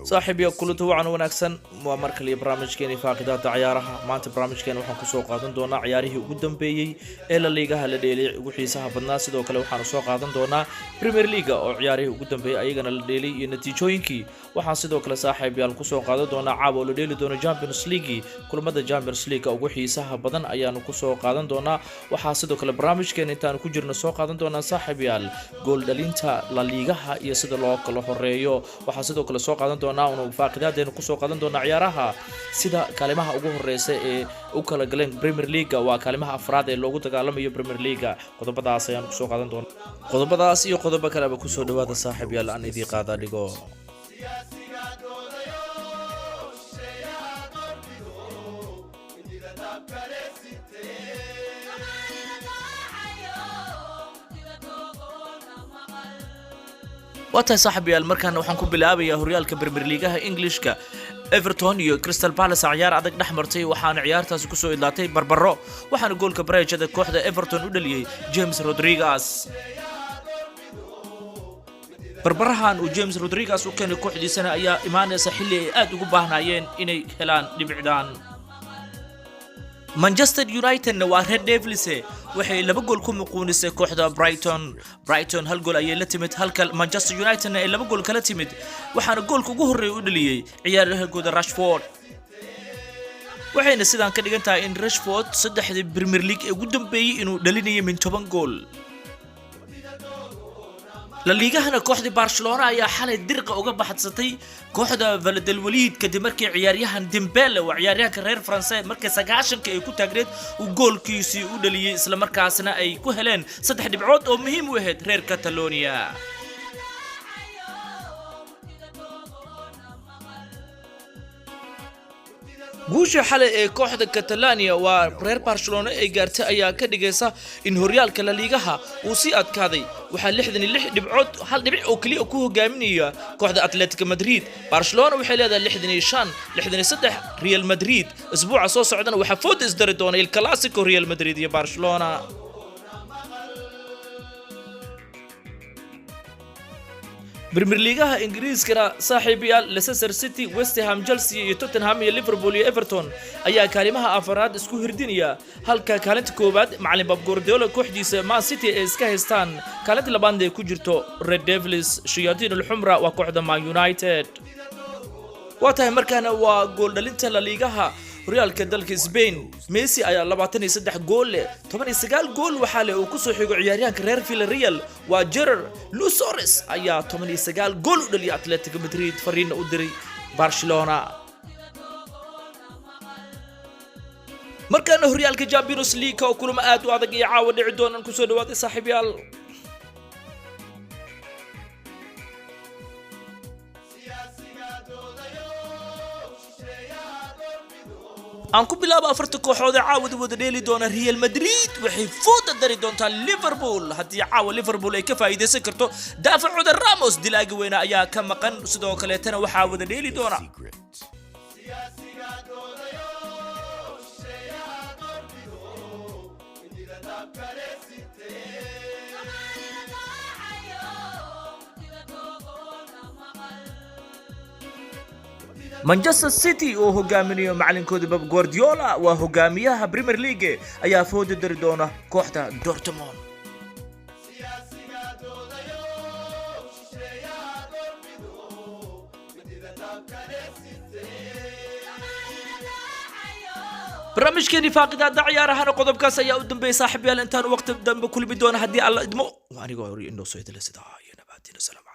صاحب يقول توعن ونكسن ومركل برنامج كيني فاقدات عيارها ما أنت برنامج كين وحن كسوق قادن دونا عياره قدام بيجي إلا الليجا هالديلي وحيسها بالناس دوك لو حن سوق قادن دونا بريمير ليجا أو عياره قدام بيجي أيجنا الديلي نتيجوينكي وحن صدوك لصاحب يال كسوق قادن دونا عابو الديلي دونا جامبيونز ليجي كل مدى جامبيونز ليجا أو وحيسها بدن أيانو كسوق قادن دونا وحن صدوك البرنامج كين إنتان كجرنا سوق قادن دونا صاحب يال جول دلينتا لا ليجا يصير لوك لهريو وحن صدوك لسوق قادن دونا فاقدادين ku soo qaadan doona ciyaaraha sida kalimaha ugu horeeyay ee u kala galeen Premier League waa kalimaha afraad ee loogu dagaalamayo Premier League qodobadaas ayaan ku soo qaadan doona qodobadaas iyo qodobo kale ba ku soo dhawaada saaxiib yaal aan idii qaada dhigo واتاي صاحبي المركان waxaan ku bilaabayaa horyaalka Premier League Englishka Everton iyo Crystal Palace ciyaar adag dhaxmartay waxaana ciyaartaas ku soo idlaatay barbaro waxaana goolka Brentford kooxda Everton u dhaliyay James Rodriguez barbarahan uu James Rodriguez u keenay kooxdiisana ayaa imaanaysa xilli ay aad ugu baahnayeen inay helaan dhibicdaan Manchester United waa Red Devils waxay laba gool ku muquunisay kooxda Brighton hal gool ayay la timid halka Manchester United ay laba gool kala timid waxaana goolka ugu horeeyay u dhaliyay ciyaaryahanka Rashford waxayna sidaan ka dhigan tahay in Rashford saddexdii Premier League ee ugu dambeeyay inuu dhalinayo min 10 gool La Liga hana kooxda Barcelona ayaa xalay dirqa uga baxadsatay kooxda Valladolid kadib markii ciyaaryahan Dembele oo ciyaaryahanka reer France markii 90 ay ku taagneed uu goolkiisii u dhaliyay isla markaasna ay ku heleen 3 dhibcood oo muhiim u ahayd reer Catalonia guusha xalay ee kooxda Catalonia waa reer Barcelona ay gaartay ayaa ka dhigaysa in horyaalka La Liga uu si adkaaday waxa 66 dhibcood hal dhibic oo kaliya ku hogaaminaya kooxda Atletico Madrid Barcelona waxay leedahay 65 Real Madrid isbuuca soo socdana waxa food isdari doona il Clasico Real Madrid iyo Barcelona Premier League Ingiriiska saaxiibayaal Leicester City West Ham Chelsea iyo Tottenham iyo Liverpool iyo Everton ayaa kaalimaha afraad isku hirdinaya halka kaalinta koobaad macallin Pep Guardiola kooxdiisa Man City ay iska haystaan kaalinta labaad ee ku jirto Red Devils Shayatiin al-Humra waa kooxda Man United waatahay markaana waa gool dhalinta La Liga horyaalka dalka Spain Messi ayaa 23 gool leh 19 gool waxa uu ku soo xigo ciyaaryahanka reer Villarreal waa Gerard Luis ayaa 19 gool u dhaliyay Atletico Madrid fariin u diray Barcelona markaana horyaalka Champions League oo kulamo aad u adag iyo caawa dhici doonaan ku soo dhawaada saaxiibayaal aan ku bilaabo afarta kooxood ee caawada wada dheeli doona Real Madrid waxay fooda dari doontaa Liverpool haddii caawa Liverpool ay ka faa'iideysan karto daafacuda Ramos dilaaga weyna ayaa ka maqan sidoo kale tan waxa wada dheeli doona Manchester City oo hogaaminayo macallinkooda Pep Guardiola waa hogaamiyaha Premier League ayaa foodo dari doona kooxda Dortmund barnaamijkeeni faaqidaada ciyaaraha qodobkaas ayaa u dambeeyay saaxiibayaal intaan waqti dambe kulmi doona hadii alla idmo aniga oo indho soo idila sida ayna baadina salaam